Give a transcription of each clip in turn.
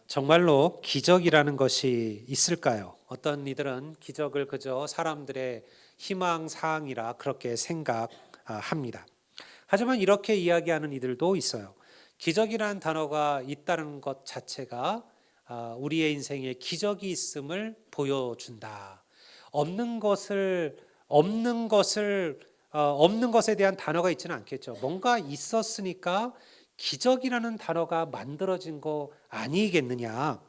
정말로 기적이라는 것이 있을까요? 어떤 이들은 기적을 그저 사람들의 희망사항이라 그렇게 생각합니다. 하지만 이렇게 이야기하는 이들도 있어요. 기적이라는 단어가 있다는 것 자체가 우리의 인생에 기적이 있음을 보여준다. 없는 것을 없는 것에 대한 단어가 있지는 않겠죠. 뭔가 있었으니까 기적이라는 단어가 만들어진 거 아니겠느냐.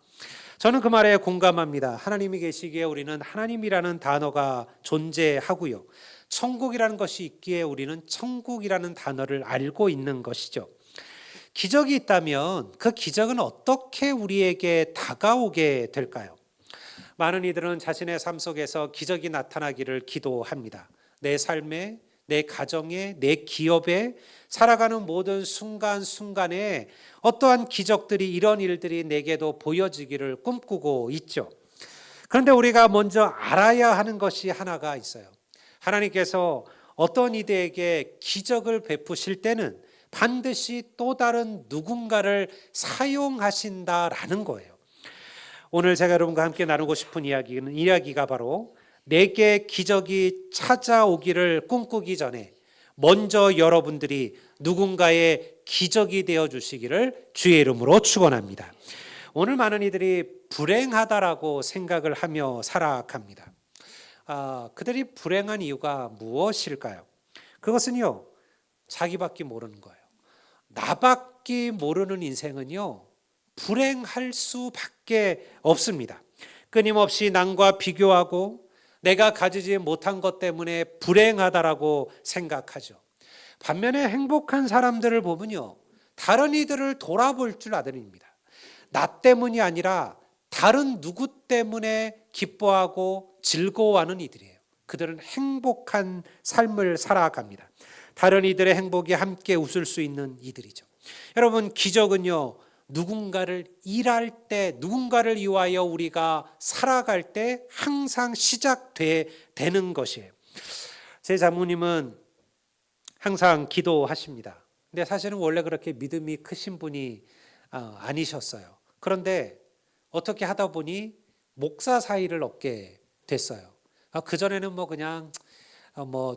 저는 그 말에 공감합니다. 하나님이 계시기에 우리는 하나님이라는 단어가 존재하고요. 천국이라는 것이 있기에 우리는 천국이라는 단어를 알고 있는 것이죠. 기적이 있다면 그 기적은 어떻게 우리에게 다가오게 될까요? 많은 이들은 자신의 삶 속에서 기적이 나타나기를 기도합니다. 내 삶에, 내 가정에, 내 기업에 살아가는 모든 순간순간에 어떠한 기적들이 이런 일들이 내게도 보여지기를 꿈꾸고 있죠. 그런데 우리가 먼저 알아야 하는 것이 하나가 있어요. 하나님께서 어떤 이들에게 기적을 베푸실 때는 반드시 또 다른 누군가를 사용하신다라는 거예요. 오늘 제가 여러분과 함께 나누고 싶은 이야기가 바로 내게 기적이 찾아오기를 꿈꾸기 전에 먼저 여러분들이 누군가의 기적이 되어 주시기를 주의 이름으로 축원합니다. 오늘 많은 이들이 불행하다라고 생각을 하며 살아갑니다. 그들이 불행한 이유가 무엇일까요? 그것은요, 자기밖에 모르는 거예요. 나밖에 모르는 인생은요, 불행할 수밖에 없습니다. 끊임없이 남과 비교하고 내가 가지지 못한 것 때문에 불행하다라고 생각하죠. 반면에 행복한 사람들을 보면요, 다른 이들을 돌아볼 줄 아들입니다. 나 때문이 아니라 다른 누구 때문에 기뻐하고 즐거워하는 이들이에요. 그들은 행복한 삶을 살아갑니다. 다른 이들의 행복에 함께 웃을 수 있는 이들이죠. 여러분, 기적은요, 누군가를 일할 때, 누군가를 위하여 우리가 살아갈 때 항상 시작되는 것이에요. 제 장모님은 항상 기도하십니다. 근데 사실은 원래 그렇게 믿음이 크신 분이 아니셨어요. 그런데 어떻게 하다 보니 목사 사위를 얻게 됐어요. 그전에는 그냥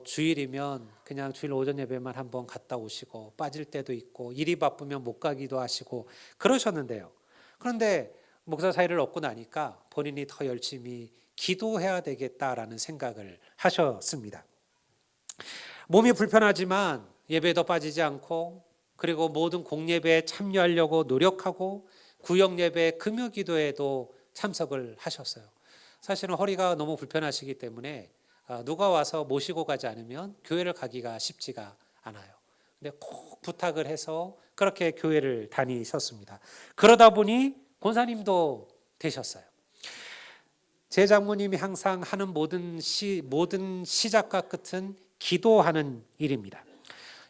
주일이면 그냥 주일 오전 예배만 한번 갔다 오시고 빠질 때도 있고 일이 바쁘면 못 가기도 하시고 그러셨는데요. 그런데 목사 사위를 얻고 나니까 본인이 더 열심히 기도해야 되겠다라는 생각을 하셨습니다. 몸이 불편하지만 예배도 빠지지 않고 그리고 모든 공예배에 참여하려고 노력하고 구역예배, 금요기도에도 참석을 하셨어요. 사실은 허리가 너무 불편하시기 때문에 누가 와서 모시고 가지 않으면 교회를 가기가 쉽지가 않아요. 근데 꼭 부탁을 해서 그렇게 교회를 다니셨습니다. 그러다 보니 권사님도 되셨어요. 제 장모님이 항상 하는 모든 시작과 끝은 기도하는 일입니다.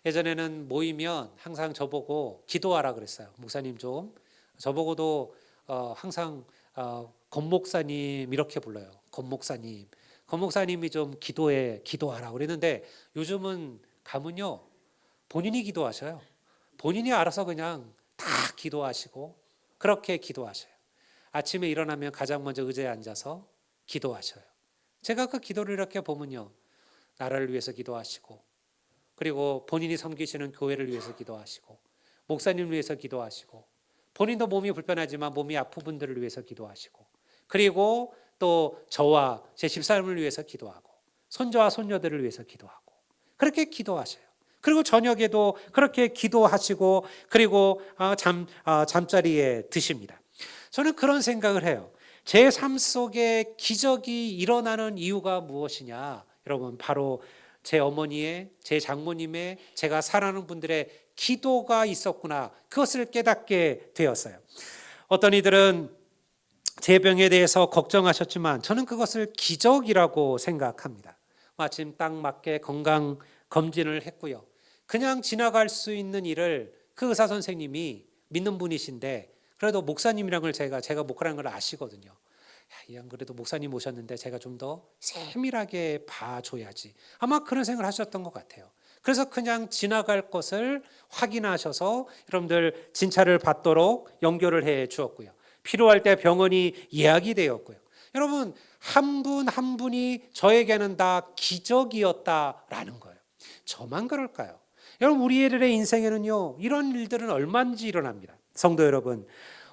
예전에는 모이면 항상 저보고 기도하라 그랬어요. 목사님 좀. 저보고도 항상 권목사님 이렇게 불러요. 권목사님. 권목사님이 좀 기도하라 그랬는데 요즘은 가면요, 본인이 기도하셔요. 본인이 알아서 그냥 다 기도하시고 그렇게 기도하셔요. 아침에 일어나면 가장 먼저 의자에 앉아서 기도하셔요. 제가 그 기도를 이렇게 보면요, 나라를 위해서 기도하시고 그리고 본인이 섬기시는 교회를 위해서 기도하시고 목사님을 위해서 기도하시고 본인도 몸이 불편하지만 몸이 아픈 분들을 위해서 기도하시고 그리고 또 저와 제 집사람을 위해서 기도하고 손자와 손녀들을 위해서 기도하고 그렇게 기도하셔요. 그리고 저녁에도 그렇게 기도하시고 그리고 잠자리에 드십니다. 저는 그런 생각을 해요. 제 삶 속에 기적이 일어나는 이유가 무엇이냐? 여러분, 바로 제 어머니의, 제 장모님의, 제가 사랑하는 분들의 기도가 있었구나. 그것을 깨닫게 되었어요. 어떤 이들은 제 병에 대해서 걱정하셨지만 저는 그것을 기적이라고 생각합니다. 마침 딱 맞게 건강 검진을 했고요. 그냥 지나갈 수 있는 일을 그 의사 선생님이 믿는 분이신데 그래도 목사님이란 걸 제가 목사라는 걸 아시거든요. 야, 그래도 목사님 오셨는데 제가 좀 더 세밀하게 봐줘야지. 아마 그런 생각을 하셨던 것 같아요. 그래서 그냥 지나갈 것을 확인하셔서 여러분들 진찰을 받도록 연결을 해 주었고요. 필요할 때 병원이 예약이 되었고요. 여러분, 한 분 한 분이 저에게는 다 기적이었다라는 거예요. 저만 그럴까요? 여러분, 우리들의 인생에는요, 이런 일들은 얼마든지 일어납니다. 성도 여러분,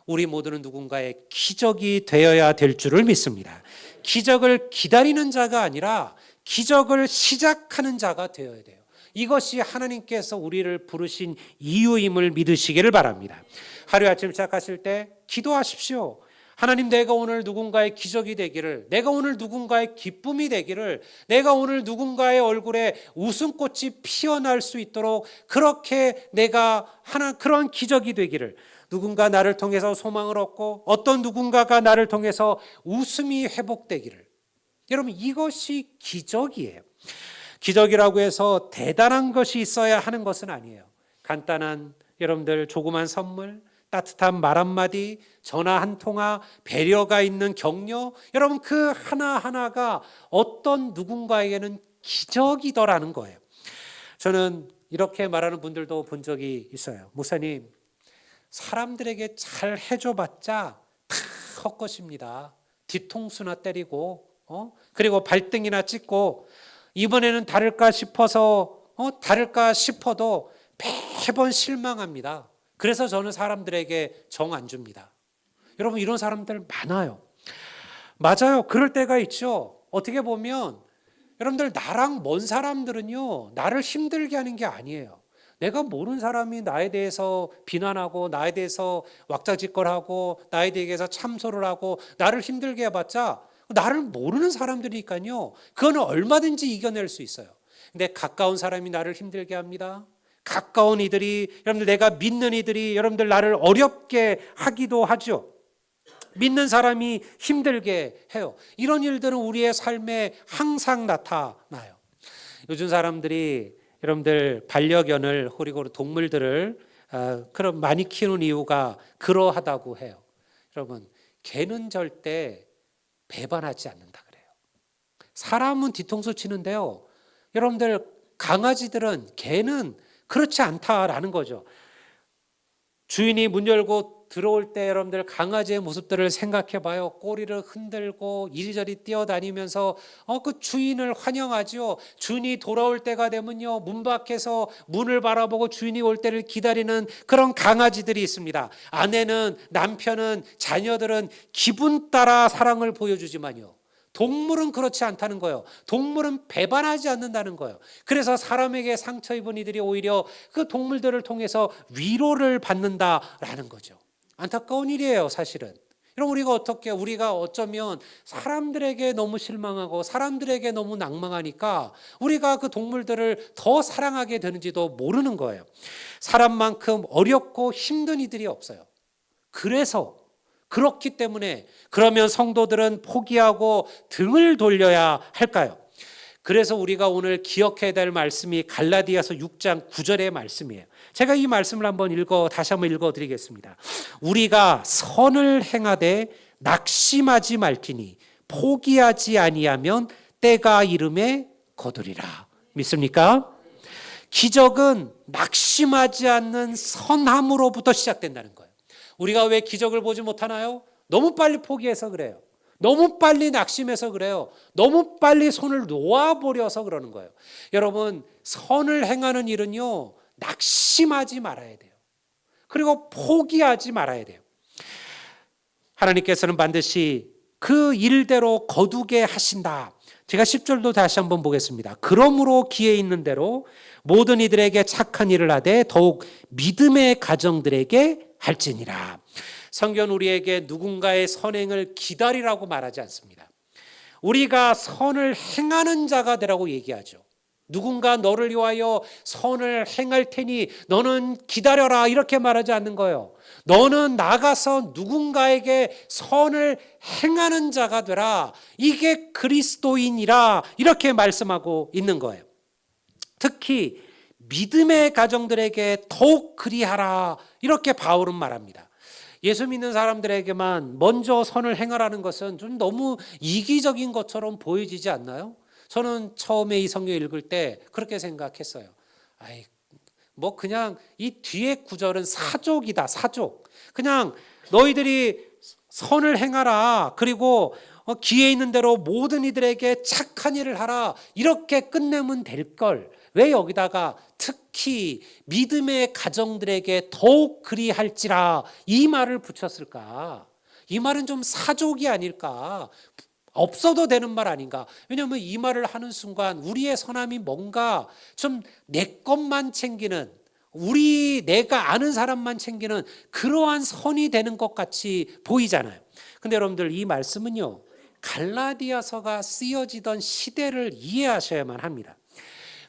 우리 모두는 누군가의 기적이 되어야 될 줄을 믿습니다. 기적을 기다리는 자가 아니라 기적을 시작하는 자가 되어야 돼요. 이것이 하나님께서 우리를 부르신 이유임을 믿으시기를 바랍니다. 하루 아침 시작하실 때 기도하십시오. 하나님, 내가 오늘 누군가의 기적이 되기를, 내가 오늘 누군가의 기쁨이 되기를, 내가 오늘 누군가의 얼굴에 웃음꽃이 피어날 수 있도록 그렇게 내가 그런 기적이 되기를, 누군가 나를 통해서 소망을 얻고 어떤 누군가가 나를 통해서 웃음이 회복되기를. 여러분, 이것이 기적이에요. 기적이라고 해서 대단한 것이 있어야 하는 것은 아니에요. 간단한 여러분들 조그만 선물, 따뜻한 말 한마디, 전화 한 통화, 배려가 있는 격려, 여러분 그 하나하나가 어떤 누군가에게는 기적이더라는 거예요. 저는 이렇게 말하는 분들도 본 적이 있어요. 목사님, 사람들에게 잘 해줘봤자 다 헛것입니다. 뒤통수나 때리고 그리고 발등이나 찍고 이번에는 다를까 싶어도 매번 실망합니다. 그래서 저는 사람들에게 정 안 줍니다. 여러분, 이런 사람들 많아요. 맞아요. 그럴 때가 있죠. 어떻게 보면 여러분들, 나랑 먼 사람들은요, 나를 힘들게 하는 게 아니에요. 내가 모르는 사람이 나에 대해서 비난하고 나에 대해서 왁자지껄하고 나에 대해서 참소를 하고 나를 힘들게 해봤자 나를 모르는 사람들이니까요, 그건 얼마든지 이겨낼 수 있어요. 근데 가까운 사람이 나를 힘들게 합니다. 가까운 이들이, 여러분들 내가 믿는 이들이 여러분들 나를 어렵게 하기도 하죠. 믿는 사람이 힘들게 해요. 이런 일들은 우리의 삶에 항상 나타나요. 요즘 사람들이 여러분들 반려견을, 그리고 동물들을 그런 많이 키우는 이유가 그러하다고 해요. 여러분, 개는 절대 배반하지 않는다 그래요. 사람은 뒤통수 치는데요, 여러분들 강아지들은, 개는 그렇지 않다라는 거죠. 주인이 문 열고 들어올 때 여러분들 강아지의 모습들을 생각해 봐요. 꼬리를 흔들고 이리저리 뛰어다니면서 그 주인을 환영하죠. 주인이 돌아올 때가 되면요, 문 밖에서 문을 바라보고 주인이 올 때를 기다리는 그런 강아지들이 있습니다. 아내는, 남편은, 자녀들은 기분 따라 사랑을 보여주지만요, 동물은 그렇지 않다는 거예요. 동물은 배반하지 않는다는 거예요. 그래서 사람에게 상처 입은 이들이 오히려 그 동물들을 통해서 위로를 받는다라는 거죠. 안타까운 일이에요, 사실은. 여러분, 우리가 어쩌면 사람들에게 너무 실망하고 사람들에게 너무 낭망하니까 우리가 그 동물들을 더 사랑하게 되는지도 모르는 거예요. 사람만큼 어렵고 힘든 이들이 없어요. 그렇기 때문에 그러면 성도들은 포기하고 등을 돌려야 할까요? 그래서 우리가 오늘 기억해야 될 말씀이 갈라디아서 6장 9절의 말씀이에요. 제가 이 말씀을 다시 한번 읽어드리겠습니다. 우리가 선을 행하되 낙심하지 말지니 포기하지 아니하면 때가 이름에 거두리라. 믿습니까? 기적은 낙심하지 않는 선함으로부터 시작된다는 거예요. 우리가 왜 기적을 보지 못하나요? 너무 빨리 포기해서 그래요. 너무 빨리 낙심해서 그래요. 너무 빨리 손을 놓아버려서 그러는 거예요. 여러분, 선을 행하는 일은요, 낙심하지 말아야 돼요. 그리고 포기하지 말아야 돼요. 하나님께서는 반드시 그 일대로 거두게 하신다. 제가 10절도 다시 한번 보겠습니다. 그러므로 기회 있는 대로 모든 이들에게 착한 일을 하되 더욱 믿음의 가정들에게 할지니라. 성경은 우리에게 누군가의 선행을 기다리라고 말하지 않습니다. 우리가 선을 행하는 자가 되라고 얘기하죠. 누군가 너를 위하여 선을 행할 테니 너는 기다려라, 이렇게 말하지 않는 거예요. 너는 나가서 누군가에게 선을 행하는 자가 되라. 이게 그리스도인이라, 이렇게 말씀하고 있는 거예요. 특히 믿음의 가정들에게 더욱 그리하라, 이렇게 바울은 말합니다. 예수 믿는 사람들에게만 먼저 선을 행하라는 것은 좀 너무 이기적인 것처럼 보여지지 않나요? 저는 처음에 이 성경 읽을 때 그렇게 생각했어요. 아이, 뭐 그냥 이 뒤에 구절은 사족이다, 사족. 그냥 너희들이 선을 행하라. 그리고 기회 있는 대로 모든 이들에게 착한 일을 하라. 이렇게 끝내면 될 걸. 왜 여기다가 특히 믿음의 가정들에게 더욱 그리할지라 이 말을 붙였을까? 이 말은 좀 사족이 아닐까? 없어도 되는 말 아닌가? 왜냐하면 이 말을 하는 순간 우리의 선함이 뭔가 좀 내 것만 챙기는, 내가 아는 사람만 챙기는 그러한 선이 되는 것 같이 보이잖아요. 근데 여러분들 이 말씀은요, 갈라디아서가 쓰여지던 시대를 이해하셔야만 합니다.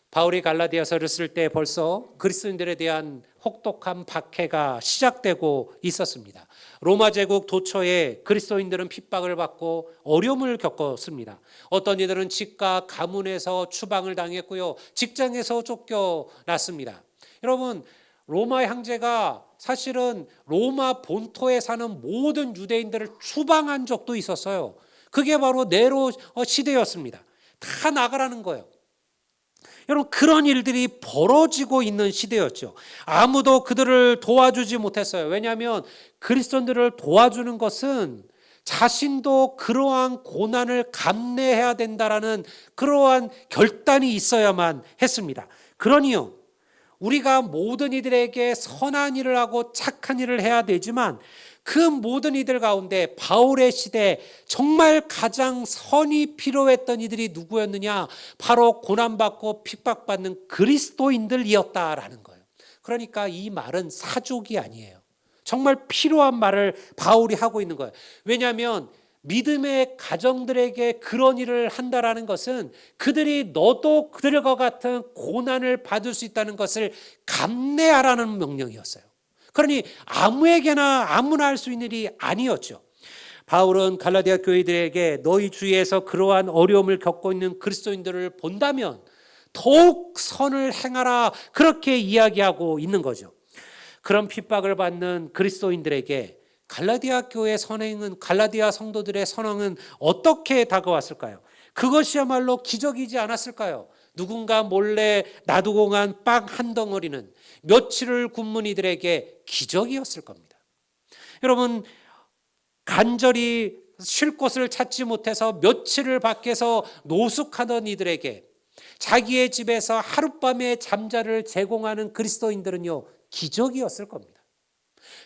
바울이 갈라디아서를 쓸 때 벌써 그리스도인들에 대한 혹독한 박해가 시작되고 있었습니다. 로마 제국 도처에 그리스도인들은 핍박을 받고 어려움을 겪었습니다. 어떤 이들은 집과 가문에서 추방을 당했고요, 직장에서 쫓겨났습니다. 여러분, 로마 황제가 사실은 로마 본토에 사는 모든 유대인들을 추방한 적도 있었어요. 그게 바로 네로 시대였습니다. 다 나가라는 거예요. 여러분, 그런 일들이 벌어지고 있는 시대였죠. 아무도 그들을 도와주지 못했어요. 왜냐하면 그리스도인들을 도와주는 것은 자신도 그러한 고난을 감내해야 된다라는 그러한 결단이 있어야만 했습니다. 그러니요, 우리가 모든 이들에게 선한 일을 하고 착한 일을 해야 되지만 그 모든 이들 가운데 바울의 시대에 정말 가장 선이 필요했던 이들이 누구였느냐? 바로 고난받고 핍박받는 그리스도인들이었다라는 거예요. 그러니까 이 말은 사족이 아니에요. 정말 필요한 말을 바울이 하고 있는 거예요. 왜냐하면 믿음의 가정들에게 그런 일을 한다라는 것은 그들이 너도 그들과 같은 고난을 받을 수 있다는 것을 감내하라는 명령이었어요. 그러니 아무나 할 수 있는 일이 아니었죠. 바울은 갈라디아 교회들에게 너희 주위에서 그러한 어려움을 겪고 있는 그리스도인들을 본다면 더욱 선을 행하라, 그렇게 이야기하고 있는 거죠. 그런 핍박을 받는 그리스도인들에게 갈라디아 교회의 선행은, 갈라디아 성도들의 선행은 어떻게 다가왔을까요? 그것이야말로 기적이지 않았을까요? 누군가 몰래 놔두고 간 빵 한 덩어리는 며칠을 굶은 이들에게 기적이었을 겁니다. 여러분, 간절히 쉴 곳을 찾지 못해서 며칠을 밖에서 노숙하던 이들에게 자기의 집에서 하룻밤의 잠자리를 제공하는 그리스도인들은요, 기적이었을 겁니다.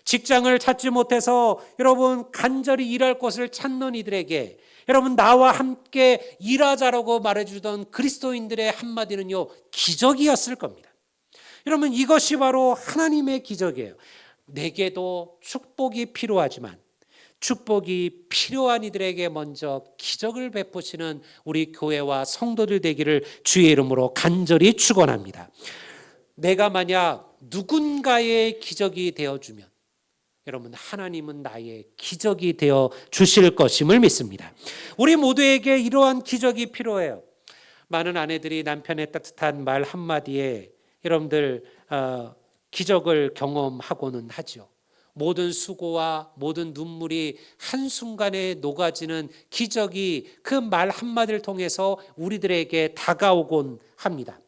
직장을 찾지 못해서 여러분 간절히 일할 곳을 찾는 이들에게 여러분 나와 함께 일하자라고 말해주던 그리스도인들의 한마디는요, 기적이었을 겁니다. 여러분, 이것이 바로 하나님의 기적이에요. 내게도 축복이 필요하지만 축복이 필요한 이들에게 먼저 기적을 베푸시는 우리 교회와 성도들 되기를 주의 이름으로 간절히 축원합니다. 내가 만약 누군가의 기적이 되어주면 여러분, 하나님은 나의 기적이 되어 주실 것임을 믿습니다. 우리 모두에게 이러한 기적이 필요해요. 많은 아내들이 남편의 따뜻한 말 한마디에 여러분들 기적을 경험하고는 하죠. 모든 수고와 모든 눈물이 한순간에 녹아지는 기적이 그 말 한마디를 통해서 우리들에게 다가오곤 합니다.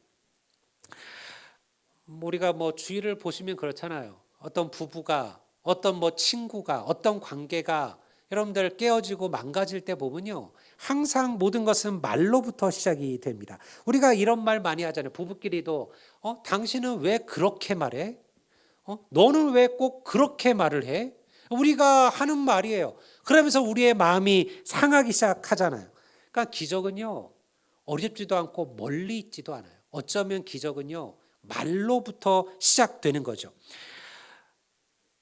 우리가 주위를 보시면 그렇잖아요. 어떤 부부가, 어떤 친구가, 어떤 관계가 여러분들 깨어지고 망가질 때 보면요, 항상 모든 것은 말로부터 시작이 됩니다. 우리가 이런 말 많이 하잖아요. 부부끼리도 당신은 왜 그렇게 말해? 너는 왜 꼭 그렇게 말을 해? 우리가 하는 말이에요. 그러면서 우리의 마음이 상하기 시작하잖아요. 그러니까 기적은요, 어렵지도 않고 멀리 있지도 않아요. 어쩌면 기적은요, 말로부터 시작되는 거죠.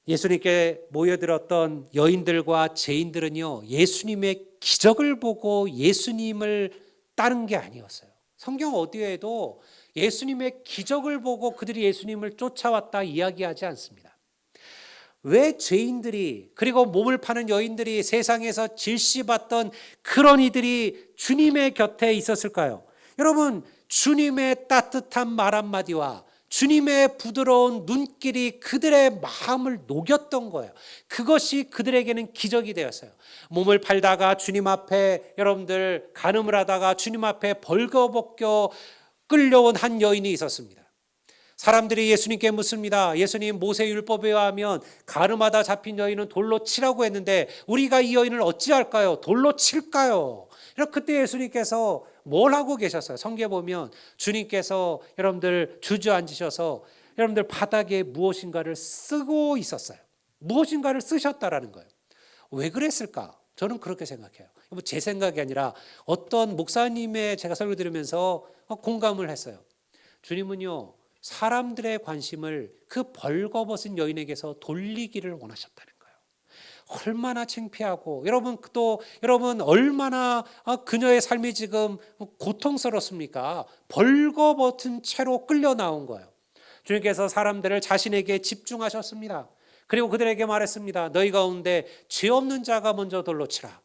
예수님께 모여들었던 여인들과 죄인들은요, 예수님의 기적을 보고 예수님을 따른 게 아니었어요. 성경 어디에도 예수님의 기적을 보고 그들이 예수님을 쫓아왔다 이야기하지 않습니다. 왜 죄인들이, 그리고 몸을 파는 여인들이 세상에서 질시받던 그런 이들이 주님의 곁에 있었을까요? 여러분, 주님의 따뜻한 말 한마디와 주님의 부드러운 눈길이 그들의 마음을 녹였던 거예요. 그것이 그들에게는 기적이 되었어요. 몸을 팔다가 주님 앞에 여러분들 간음을 하다가 주님 앞에 벌거벗겨 끌려온 한 여인이 있었습니다. 사람들이 예수님께 묻습니다. 예수님, 모세 율법에 의하면 가늠하다 잡힌 여인은 돌로 치라고 했는데 우리가 이 여인을 어찌할까요? 돌로 칠까요? 그때 예수님께서 뭘 하고 계셨어요? 성경에 보면 주님께서 여러분들 주저앉으셔서 여러분들 바닥에 무엇인가를 쓰고 있었어요. 무엇인가를 쓰셨다라는 거예요. 왜 그랬을까? 저는 그렇게 생각해요. 제 생각이 아니라 어떤 목사님의 제가 설교 들으면서 공감을 했어요. 주님은요, 사람들의 관심을 그 벌거벗은 여인에게서 돌리기를 원하셨다는 거예요. 얼마나 창피하고 여러분 얼마나 그녀의 삶이 지금 고통스럽습니까? 벌거벗은 채로 끌려 나온 거예요. 주님께서 사람들을 자신에게 집중하셨습니다. 그리고 그들에게 말했습니다. 너희 가운데 죄 없는 자가 먼저 돌로 치라.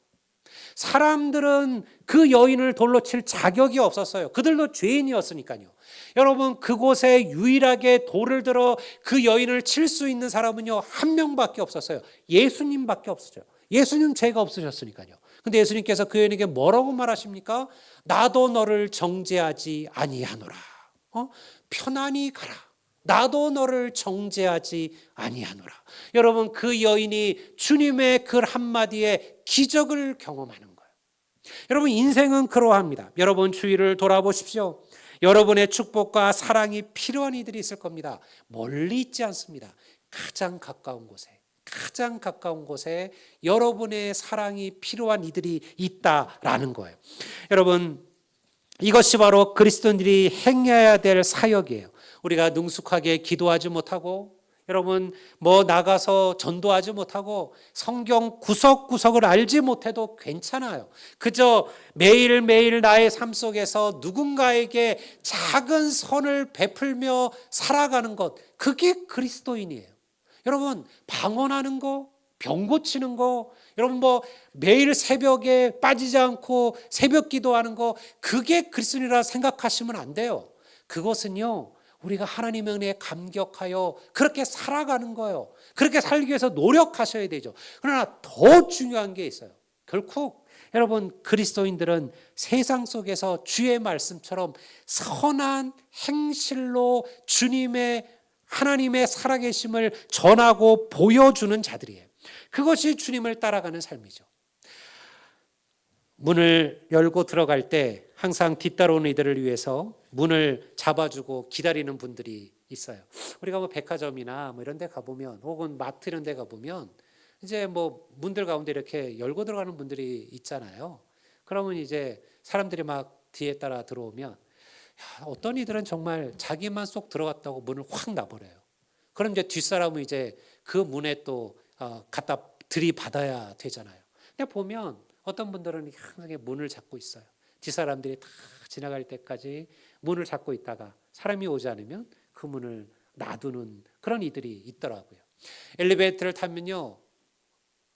사람들은 그 여인을 돌로 칠 자격이 없었어요. 그들도 죄인이었으니까요. 여러분, 그곳에 유일하게 돌을 들어 그 여인을 칠 수 있는 사람은요, 한 명밖에 없었어요. 예수님밖에 없었죠. 예수님 죄가 없으셨으니까요. 근데 예수님께서 그 여인에게 뭐라고 말하십니까? 나도 너를 정죄하지 아니하노라. 편안히 가라. 나도 너를 정죄하지 아니하노라. 여러분, 그 여인이 주님의 글 한마디에 기적을 경험하는 거예요. 여러분, 인생은 그러합니다. 여러분, 주위를 돌아보십시오. 여러분의 축복과 사랑이 필요한 이들이 있을 겁니다. 멀리 있지 않습니다. 가장 가까운 곳에 여러분의 사랑이 필요한 이들이 있다라는 거예요. 여러분, 이것이 바로 그리스도인들이 행해야 될 사역이에요. 우리가 능숙하게 기도하지 못하고 여러분 나가서 전도하지 못하고 성경 구석구석을 알지 못해도 괜찮아요. 그저 매일매일 나의 삶 속에서 누군가에게 작은 선을 베풀며 살아가는 것, 그게 그리스도인이에요. 여러분, 방언하는 거, 병 고치는 거, 여러분 매일 새벽에 빠지지 않고 새벽 기도하는 거, 그게 그리스도인이라 생각하시면 안 돼요. 그것은요, 우리가 하나님의 은혜에 감격하여 그렇게 살아가는 거예요. 그렇게 살기 위해서 노력하셔야 되죠. 그러나 더 중요한 게 있어요. 결국 여러분, 그리스도인들은 세상 속에서 주의 말씀처럼 선한 행실로 하나님의 살아계심을 전하고 보여주는 자들이에요. 그것이 주님을 따라가는 삶이죠. 문을 열고 들어갈 때 항상 뒤따라오는 이들을 위해서 문을 잡아주고 기다리는 분들이 있어요. 우리가 백화점이나 이런 데 가보면, 혹은 마트 이런 데 가보면 이제 문들 가운데 이렇게 열고 들어가는 분들이 있잖아요. 그러면 이제 사람들이 막 뒤에 따라 들어오면 어떤 이들은 정말 자기만 쏙 들어갔다고 문을 확 놔버려요. 그럼 이제 뒷사람은 이제 그 문에 또 갖다 들이받아야 되잖아요. 근데 보면 어떤 분들은 항상 문을 잡고 있어요. 뒷사람들이 다 지나갈 때까지 문을 잡고 있다가 사람이 오지 않으면 그 문을 놔두는 그런 이들이 있더라고요. 엘리베이터를 타면요,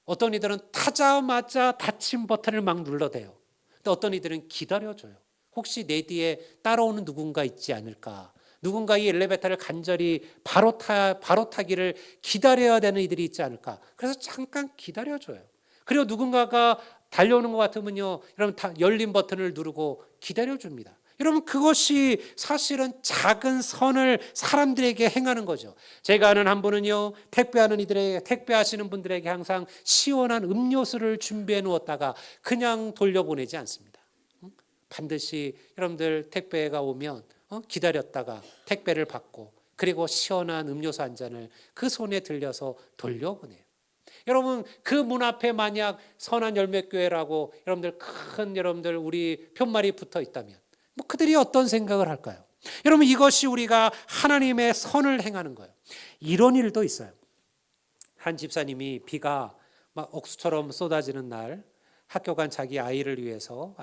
어떤 이들은 타자마자 닫힘 버튼을 막 눌러대요. 근데 어떤 이들은 기다려줘요. 혹시 내 뒤에 따라오는 누군가 있지 않을까, 누군가 이 엘리베이터를 간절히 바로 타기를 기다려야 되는 이들이 있지 않을까, 그래서 잠깐 기다려줘요. 그리고 누군가가 달려오는 것 같으면요, 여러분 다 열린 버튼을 누르고 기다려줍니다. 여러분, 그것이 사실은 작은 선을 사람들에게 행하는 거죠. 제가 아는 한 분은요, 택배하시는 분들에게 항상 시원한 음료수를 준비해 놓았다가 그냥 돌려보내지 않습니다. 반드시 여러분들 택배가 오면 기다렸다가 택배를 받고, 그리고 시원한 음료수 한 잔을 그 손에 들려서 돌려보내요. 여러분, 그 문 앞에 만약 선한 열매교회라고 여러분들 우리 편말이 붙어 있다면 그들이 어떤 생각을 할까요? 여러분, 이것이 우리가 하나님의 선을 행하는 거예요. 이런 일도 있어요. 한 집사님이 비가 막 억수처럼 쏟아지는 날 학교 간 자기 아들을 위해서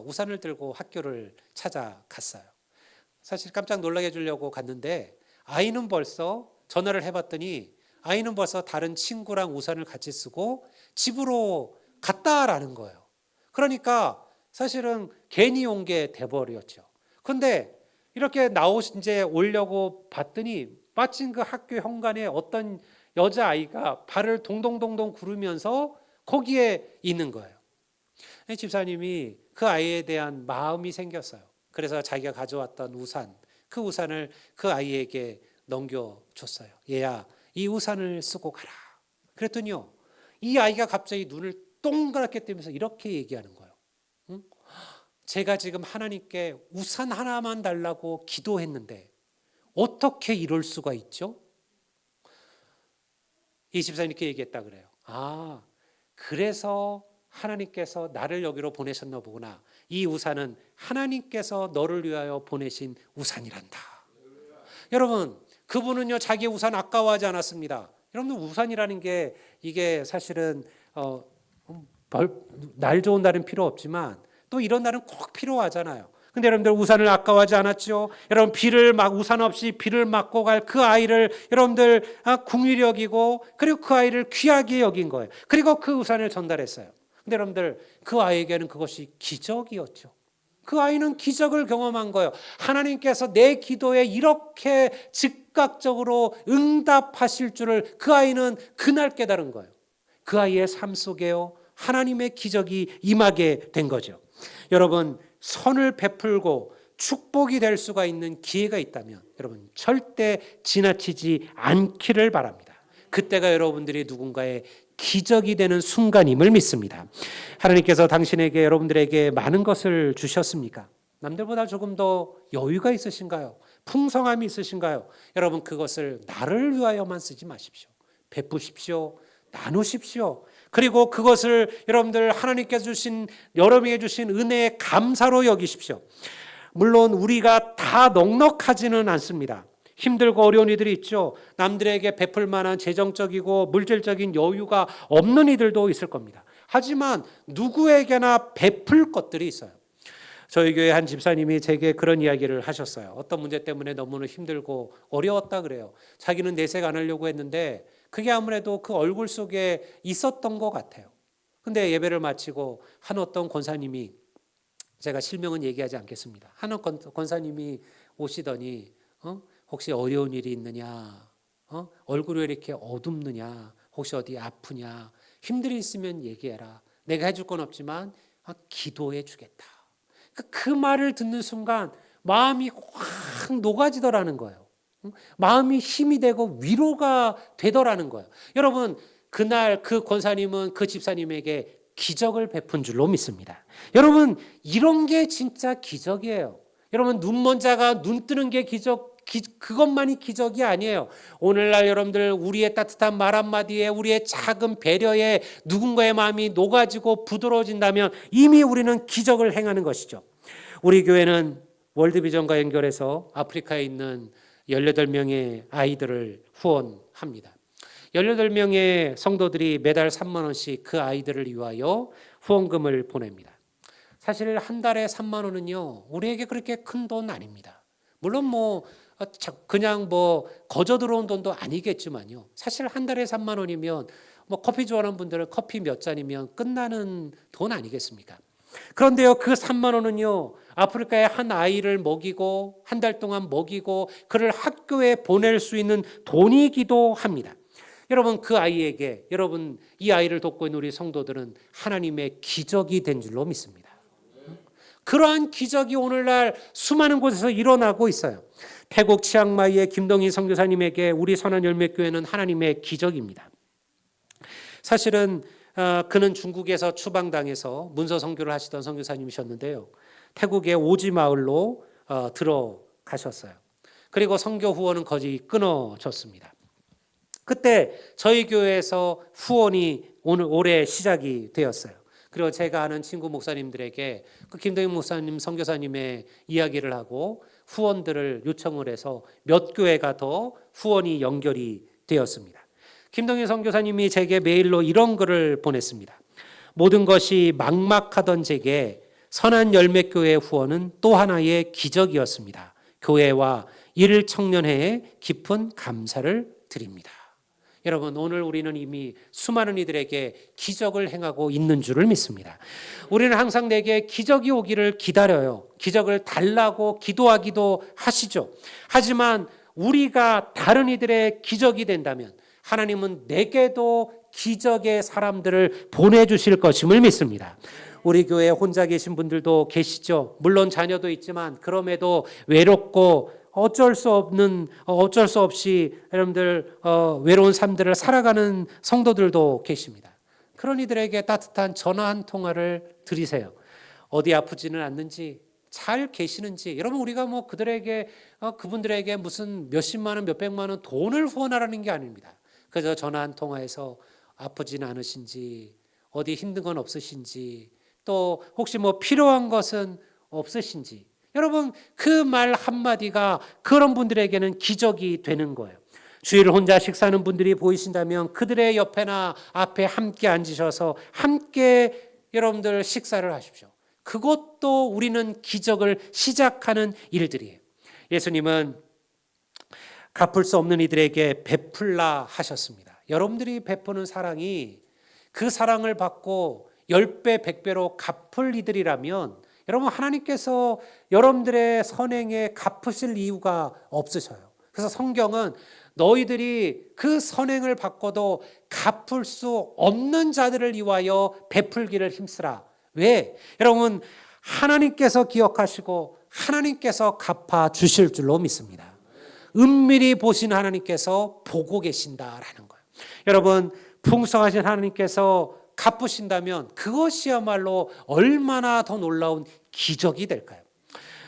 우산을 들고 학교를 찾아갔어요. 사실 깜짝 놀라게 해주려고 갔는데 아이는 벌써 전화를 해봤더니 아이는 벌써 다른 친구랑 우산을 같이 쓰고 집으로 갔다라는 거예요. 그러니까 사실은 괜히 온 게 돼버렸죠. 그런데 이렇게 이제 오려고 봤더니 마침 그 학교 현관에 어떤 여자아이가 발을 동동동동 구르면서 거기에 있는 거예요. 집사님이 그 아이에 대한 마음이 생겼어요. 그래서 자기가 가져왔던 우산, 그 우산을 그 아이에게 넘겨줬어요. 얘야, 이 우산을 쓰고 가라. 그랬더니요, 이 아이가 갑자기 눈을 동그랗게 뜨면서 이렇게 얘기하는 거예요. 응? 제가 지금 하나님께 우산 하나만 달라고 기도했는데 어떻게 이럴 수가 있죠? 이 집사님 이렇게 얘기했다 그래요. 아, 그래서 하나님께서 나를 여기로 보내셨나 보구나. 이 우산은 하나님께서 너를 위하여 보내신 우산이란다. 여러분, 그분은요 자기 우산 아까워하지 않았습니다. 여러분, 우산이라는 게 이게 사실은 날 좋은 날은 필요 없지만 또 이런 날은 꼭 필요하잖아요. 근데 여러분들 우산을 아까워하지 않았죠? 여러분, 비를 막 우산 없이 비를 맞고 갈 그 아이를 여러분들 긍휼히 여기고, 그리고 그 아이를 귀하게 여긴 거예요. 그리고 그 우산을 전달했어요. 근데 여러분들, 그 아이에게는 그것이 기적이었죠. 그 아이는 기적을 경험한 거예요. 하나님께서 내 기도에 이렇게 즉각적으로 응답하실 줄을 그 아이는 그날 깨달은 거예요. 그 아이의 삶 속에요, 하나님의 기적이 임하게 된 거죠. 여러분, 선을 베풀고 축복이 될 수가 있는 기회가 있다면 여러분, 절대 지나치지 않기를 바랍니다. 그때가 여러분들이 누군가의 기적이 되는 순간임을 믿습니다. 하나님께서 당신에게, 여러분들에게 많은 것을 주셨습니까? 남들보다 조금 더 여유가 있으신가요? 풍성함이 있으신가요? 여러분, 그것을 나를 위하여만 쓰지 마십시오. 베푸십시오. 나누십시오. 그리고 그것을 여러분들 하나님께서 주신, 여러분에게 주신 은혜의 감사로 여기십시오. 물론 우리가 다 넉넉하지는 않습니다. 힘들고 어려운 이들이 있죠. 남들에게 베풀 만한 재정적이고 물질적인 여유가 없는 이들도 있을 겁니다. 하지만 누구에게나 베풀 것들이 있어요. 저희 교회 한 집사님이 제게 그런 이야기를 하셨어요. 어떤 문제 때문에 너무나 힘들고 어려웠다 그래요. 자기는 내색 안 하려고 했는데 그게 아무래도 그 얼굴 속에 있었던 것 같아요. 근데 예배를 마치고 한 어떤 권사님이, 제가 실명은 얘기하지 않겠습니다. 한 권사님이 오시더니 혹시 어려운 일이 있느냐? 얼굴이 왜 이렇게 어둡느냐? 혹시 어디 아프냐? 힘들이 있으면 얘기해라. 내가 해줄 건 없지만 기도해 주겠다. 그 말을 듣는 순간 마음이 확 녹아지더라는 거예요. 마음이 힘이 되고 위로가 되더라는 거예요. 여러분, 그날 그 권사님은 그 집사님에게 기적을 베푼 줄로 믿습니다. 여러분, 이런 게 진짜 기적이에요. 여러분, 눈먼 자가 눈 뜨는 게 그것만이 기적이 아니에요. 오늘날 여러분들, 우리의 따뜻한 말 한마디에, 우리의 작은 배려에 누군가의 마음이 녹아지고 부드러워진다면 이미 우리는 기적을 행하는 것이죠. 우리 교회는 월드비전과 연결해서 아프리카에 있는 18명의 아이들을 후원합니다. 18명의 성도들이 매달 3만 원씩 그 아이들을 위하여 후원금을 보냅니다. 사실 한 달에 3만 원은요, 우리에게 그렇게 큰 돈 아닙니다. 물론 그냥 거저 들어온 돈도 아니겠지만요. 사실 한 달에 3만 원이면 커피 좋아하는 분들은 커피 몇 잔이면 끝나는 돈 아니겠습니까? 그런데요, 그 3만 원은요, 아프리카의 한 아이를 먹이고 한 달 동안 먹이고 그를 학교에 보낼 수 있는 돈이기도 합니다. 여러분, 그 아이에게, 여러분, 이 아이를 돕고 있는 우리 성도들은 하나님의 기적이 된 줄로 믿습니다. 그러한 기적이 오늘날 수많은 곳에서 일어나고 있어요. 태국 치앙마이의 김동희 선교사님에게 우리 선한열매교회는 하나님의 기적입니다. 사실은 그는 중국에서 추방당해서 문서 선교를 하시던 선교사님이셨는데요. 태국의 오지 마을로 들어가셨어요. 그리고 선교 후원은 거의 끊어졌습니다. 그때 저희 교회에서 후원이 올해 시작이 되었어요. 그리고 제가 아는 친구 목사님들에게 그 김동희 목사님, 선교사님의 이야기를 하고 후원들을 요청을 해서 몇 교회가 더 후원이 연결이 되었습니다. 김동희 선교사님이 제게 메일로 이런 글을 보냈습니다. 모든 것이 막막하던 제게 선한열매교회 후원은 또 하나의 기적이었습니다. 교회와 일청년회에 깊은 감사를 드립니다. 여러분, 오늘 우리는 이미 수많은 이들에게 기적을 행하고 있는 줄을 믿습니다. 우리는 항상 내게 기적이 오기를 기다려요. 기적을 달라고 기도하기도 하시죠. 하지만 우리가 다른 이들의 기적이 된다면 하나님은 내게도 기적의 사람들을 보내주실 것임을 믿습니다. 우리 교회에 혼자 계신 분들도 계시죠. 물론 자녀도 있지만 그럼에도 외롭고 어쩔 수 없이 여러분들 외로운 삶들을 살아가는 성도들도 계십니다. 그런 이들에게 따뜻한 전화 한 통화를 드리세요. 어디 아프지는 않는지, 잘 계시는지. 여러분, 우리가 뭐 그분들에게 무슨 몇십만 원, 몇백만 원 돈을 후원하라는 게 아닙니다. 그래서 전화 한 통화에서 아프지는 않으신지, 어디 힘든 건 없으신지, 또 혹시 뭐 필요한 것은 없으신지. 여러분, 그 말 한마디가 그런 분들에게는 기적이 되는 거예요. 주일 혼자 식사하는 분들이 보이신다면 그들의 옆에나 앞에 함께 앉으셔서 함께 여러분들 식사를 하십시오. 그것도 우리는 기적을 시작하는 일들이에요. 예수님은 갚을 수 없는 이들에게 베풀라 하셨습니다. 여러분들이 베푸는 사랑이 그 사랑을 받고 10배, 100배로 갚을 이들이라면 여러분, 하나님께서 여러분들의 선행에 갚으실 이유가 없으셔요. 그래서 성경은 너희들이 그 선행을 받고도 갚을 수 없는 자들을 위하여 베풀기를 힘쓰라. 왜? 여러분, 하나님께서 기억하시고 하나님께서 갚아 주실 줄로 믿습니다. 은밀히 보신 하나님께서 보고 계신다라는 거예요. 여러분, 풍성하신 하나님께서 갚으신다면 그것이야말로 얼마나 더 놀라운 기적이 될까요?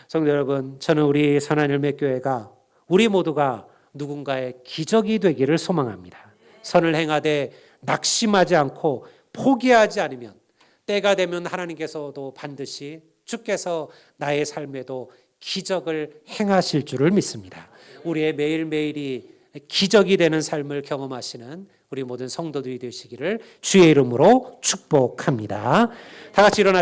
성도 여러분, 저는 우리 선한열매 교회가 우리 모두가 누군가의 기적이 되기를 소망합니다. 선을 행하되 낙심하지 않고 포기하지 않으면 때가 되면 하나님께서도 반드시 주께서 나의 삶에도 기적을 행하실 줄을 믿습니다. 우리의 매일매일이 기적이 되는 삶을 경험하시는 우리 모든 성도들이 되시기를 주의 이름으로 축복합니다. 다 같이 일어나시겠습니다.